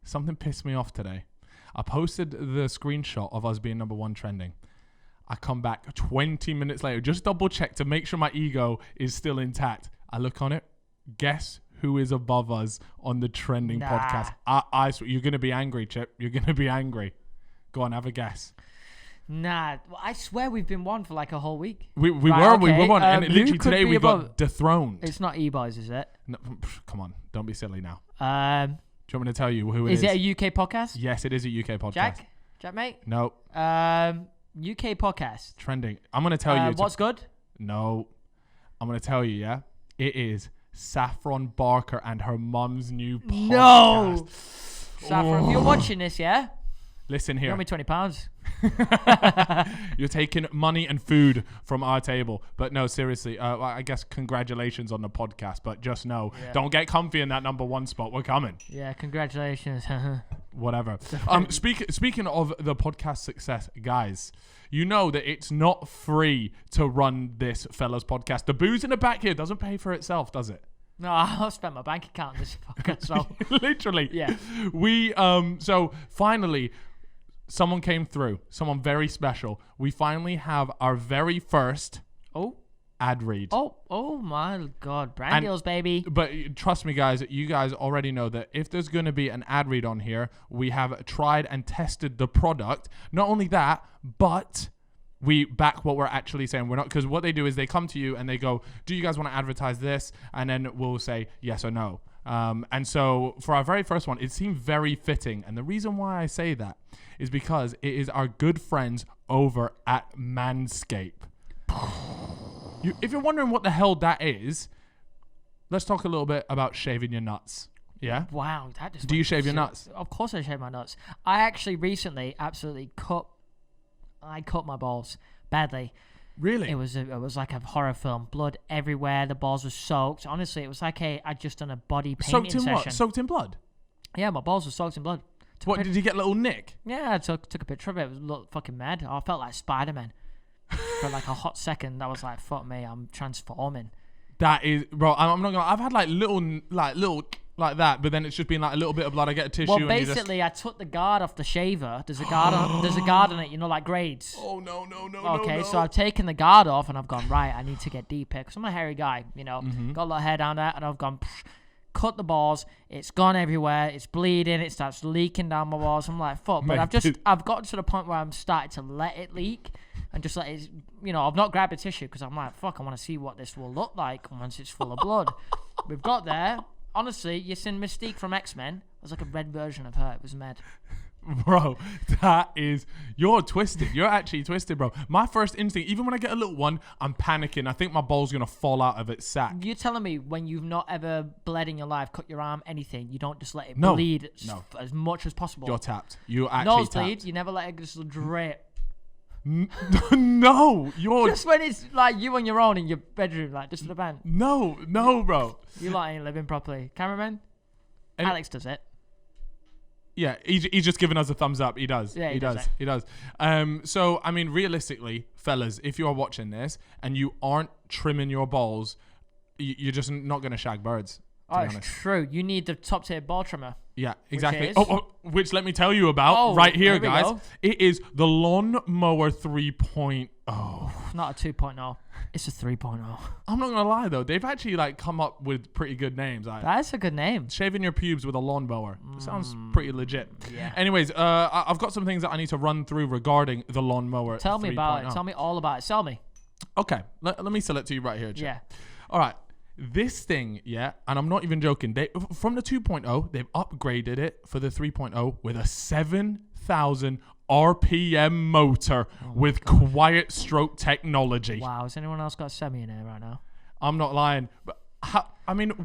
something pissed me off today. I posted the screenshot of us being number 1 trending. I come back 20 minutes later, just double check to make sure my ego is still intact. I look on it. Guess who is above us on the trending podcast? I swear, you're going to be angry, Chip. You're going to be angry. Go on, have a guess. Nah, I swear we've been one for like a whole week. We were one, and literally today we got dethroned. It's not E-Boys, is it? No, come on, don't be silly now. Do you want me to tell you who it is? Is it a UK podcast? Yes, it is a UK podcast. Jack, mate? No. UK podcast. Trending. I'm going to tell you. What's good? No. I'm going to tell you, yeah? It is Saffron Barker and her mum's new podcast. No! Saffron, if you're watching this, yeah? Listen here. You owe me £20. You're taking money and food from our table. But no, seriously, I guess congratulations on the podcast. But just know, don't get comfy in that number 1 spot. We're coming. Yeah, congratulations. Whatever. Speaking of the podcast success, guys, you know that it's not free to run this fella's podcast. The booze in the back here doesn't pay for itself, does it? No, I'll spend my bank account on this podcast. So. Literally. Yeah. So finally, someone came through. Someone very special. We finally have our very first ad read. Oh my God. Brand deals, baby. But trust me, guys, you guys already know that if there's going to be an ad read on here, we have tried and tested the product. Not only that, but we back what we're actually saying. We're not, because what they do is they come to you and they go, do you guys want to advertise this? And then we'll say yes or no. And so for our very first one, it seemed very fitting. And the reason why I say that is because it is our good friends over at Manscaped. If you're wondering what the hell that is, let's talk a little bit about shaving your nuts. Yeah? Wow. That just do you shave your nuts? Of course I shave my nuts. I actually recently absolutely cut my balls badly. Really? It was like a horror film. Blood everywhere. The balls were soaked. Honestly, it was like I'd just done a body painting session. What? Soaked in blood? Yeah, my balls were soaked in blood. Did you get a little nick? Yeah, I took a picture of it. It looked fucking mad. I felt like Spider-Man. For like a hot second, I was like, fuck me, I'm transforming. That is, bro, I'm not gonna, I've had like little like that, but then it's just been like a little bit of blood. I get a tissue. Well, basically, I took the guard off the shaver. There's a guard on it, you know, like grades. Oh, no. Okay, so I've taken the guard off and I've gone, right, I need to get deep here because I'm a hairy guy, you know. Got a lot of hair down there and I've gone, cut the balls. It's gone everywhere. It's bleeding. It starts leaking down my balls. I'm like, fuck. But I've gotten to the point where I'm starting to let it leak and just let it, you know, I've not grabbed a tissue because I'm like, fuck, I want to see what this will look like once it's full of blood. We've got there. Honestly, you seen Mystique from X-Men. It was like a red version of her. It was mad. Bro, you're twisted. You're actually twisted, bro. My first instinct, even when I get a little one, I'm panicking. I think my ball's going to fall out of its sack. You're telling me when you've not ever bled in your life, cut your arm, anything, you don't just let it bleed as much as possible? You're tapped. You actually Nosebleed, tapped. you never let it just drip. No, you're... Just when it's like you on your own in your bedroom, like just for the band. No, bro. You lot ain't living properly. Cameraman? Alex does it. Yeah, he's just giving us a thumbs up. He does. Yeah, he does. So, I mean, realistically, fellas, if you are watching this and you aren't trimming your balls, you're just not going to shag birds. Oh, it's true. You need the top tier ball trimmer. Yeah, exactly. Which let me tell you about right here, guys. It is the Lawnmower 3.0. Not a 2.0. It's a 3.0. I'm not gonna lie though, they've actually like come up with pretty good names. That's a good name. Shaving your pubes with a lawnmower sounds pretty legit. Yeah. Anyways, I've got some things that I need to run through regarding the Lawnmower. Tell me about it. Tell me all about it. Sell me. Okay, let me sell it to you right here, Chip. Yeah. All right. This thing, yeah, and I'm not even joking. From the 2.0, they've upgraded it for the 3.0 with a 7,000 RPM motor with quiet stroke technology. Wow, has anyone else got a semi in here right now? I'm not lying. But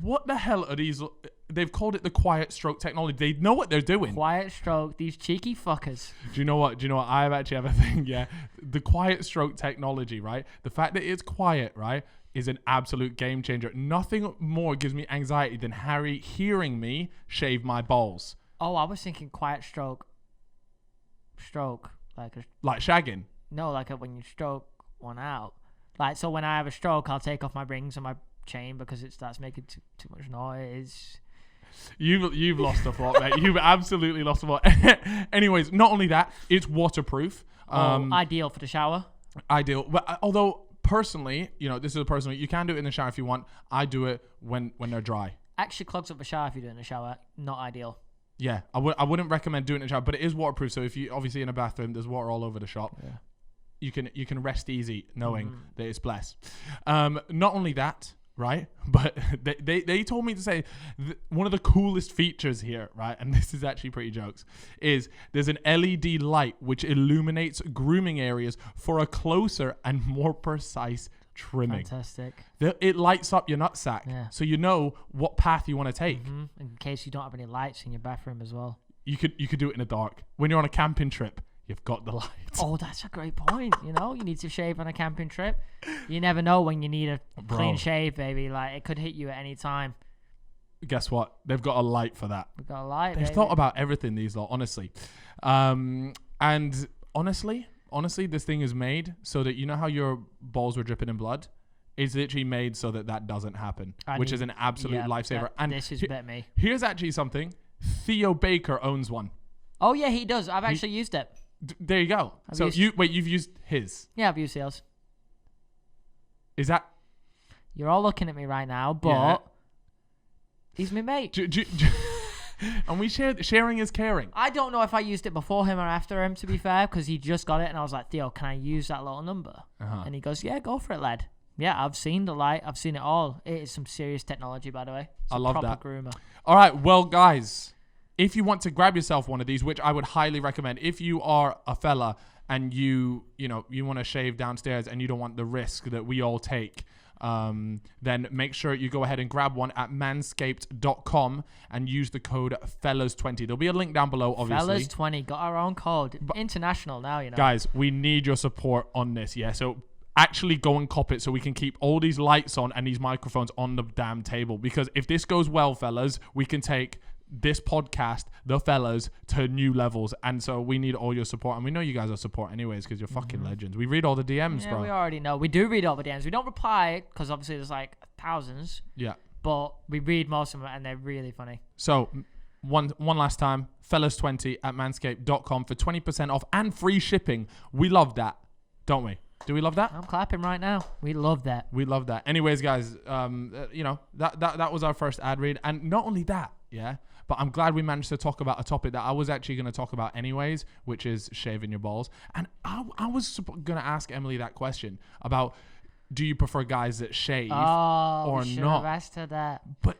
what the hell are these? They've called it the quiet stroke technology. They know what they're doing. Quiet stroke, these cheeky fuckers. Do you know what? I actually have a thing, yeah. The quiet stroke technology, right? The fact that it's quiet, right, is an absolute game changer. Nothing more gives me anxiety than Harry hearing me shave my balls. Oh, I was thinking quiet stroke, like shagging. No, like when you stroke one out. Like, so when I have a stroke, I'll take off my rings and my chain because it starts making too much noise. You've lost the plot, mate. You've absolutely lost the plot. Anyways, not only that, it's waterproof. Ideal for the shower. Ideal. But, although personally, this is personal. You can do it in the shower if you want. I do it when they're dry. Actually clogs up the shower if you do it in the shower. Not ideal. Yeah, I wouldn't recommend doing it in the shower, but it is waterproof. So if you obviously in a bathroom, there's water all over the shop. Yeah. You can rest easy knowing that it's blessed. Not only that, right? But they told me to say one of the coolest features here, right? And this is actually pretty jokes, is there's an LED light which illuminates grooming areas for a closer and more precise trimming. Fantastic. It lights up your nutsack, so you know what path you want to take. In case you don't have any lights in your bathroom as well. You could do it in the dark. When you're on a camping trip, you've got the lights. Oh, that's a great point. You need to shave on a camping trip. You never know when you need a clean shave, baby. Like, it could hit you at any time. Guess what? They've got a light for that. We've got a light, They've thought about everything, these lot, honestly. And honestly, this thing is made so that, you know how your balls were dripping in blood? It's literally made so that doesn't happen, which is an absolute lifesaver. And this is bet me. Here's actually something. Theo Baker owns one. Oh, yeah, he does. I've actually used it. There you go. You've used his. Yeah, I've used his. Is that? You're all looking at me right now, but he's my mate. And we sharing is caring. I don't know if I used it before him or after him, to be fair, because he just got it, and I was like, Theo, can I use that little number? And he goes, yeah, go for it, lad. Yeah, I've seen the light. I've seen it all. It is some serious technology, by the way. It's I love proper that. Groomer. All right, well, guys, if you want to grab yourself one of these, which I would highly recommend, if you are a fella and you want to shave downstairs and you don't want the risk that we all take, then make sure you go ahead and grab one at manscaped.com and use the code fellas20. There'll be a link down below, obviously. Fellas20, got our own code. International now, Guys, we need your support on this, yeah? So actually go and cop it so we can keep all these lights on and these microphones on the damn table, because if this goes well, fellas, we can take this podcast, the fellas, to new levels. And so we need all your support, and we know you guys are support anyways because you're fucking legends. We read all the DMs, bro. We already know. We do read all the DMs. We don't reply because obviously there's like thousands, but we read most of them and they're really funny. So one last time, fellas20 at manscaped.com for 20% off and free shipping. We love that, don't we? Do we love that? I'm clapping right now. We love that. We love that. Anyways, guys, that was our first ad read. And not only that, but I'm glad we managed to talk about a topic that I was actually going to talk about anyways, which is shaving your balls. And I was going to ask Emily that question about, do you prefer guys that shave or not? Have asked her that. But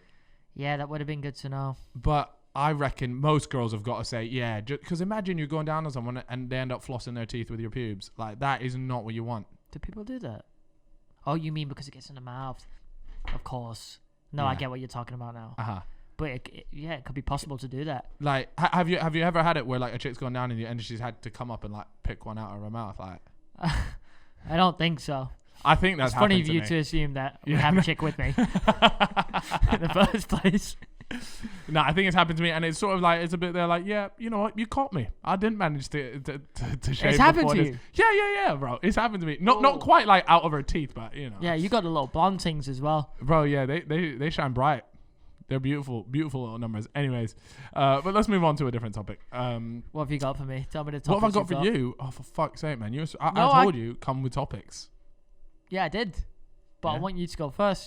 yeah, that would have been good to know. But I reckon most girls have got to say, yeah, because imagine you're going down on someone and they end up flossing their teeth with your pubes. Like, that is not what you want. Do people do that? Oh, you mean because it gets in the mouth? Of course. No, I get what you're talking about now. But it could be possible to do that. Like, have you ever had it where like a chick's gone down and she's had to come up and like pick one out of her mouth? Like, I don't think so. I think that's funny of you to assume that we have a chick with me in the first place. No, I think it's happened to me, and it's sort of like, it's a bit there like, yeah, you know what, you caught me. I didn't manage to shave. It's happened to you. Yeah, bro. It's happened to me. Not quite like out of her teeth, but you know. Yeah, you got the little blonde things as well, bro. Yeah, they shine bright. They're beautiful little numbers. Anyways, but let's move on to a different topic. What have you got for me? Tell me the topics. What have I got for you? Oh, for fuck's sake, man! I told you, come with topics. Yeah, I did, but I want you to go first.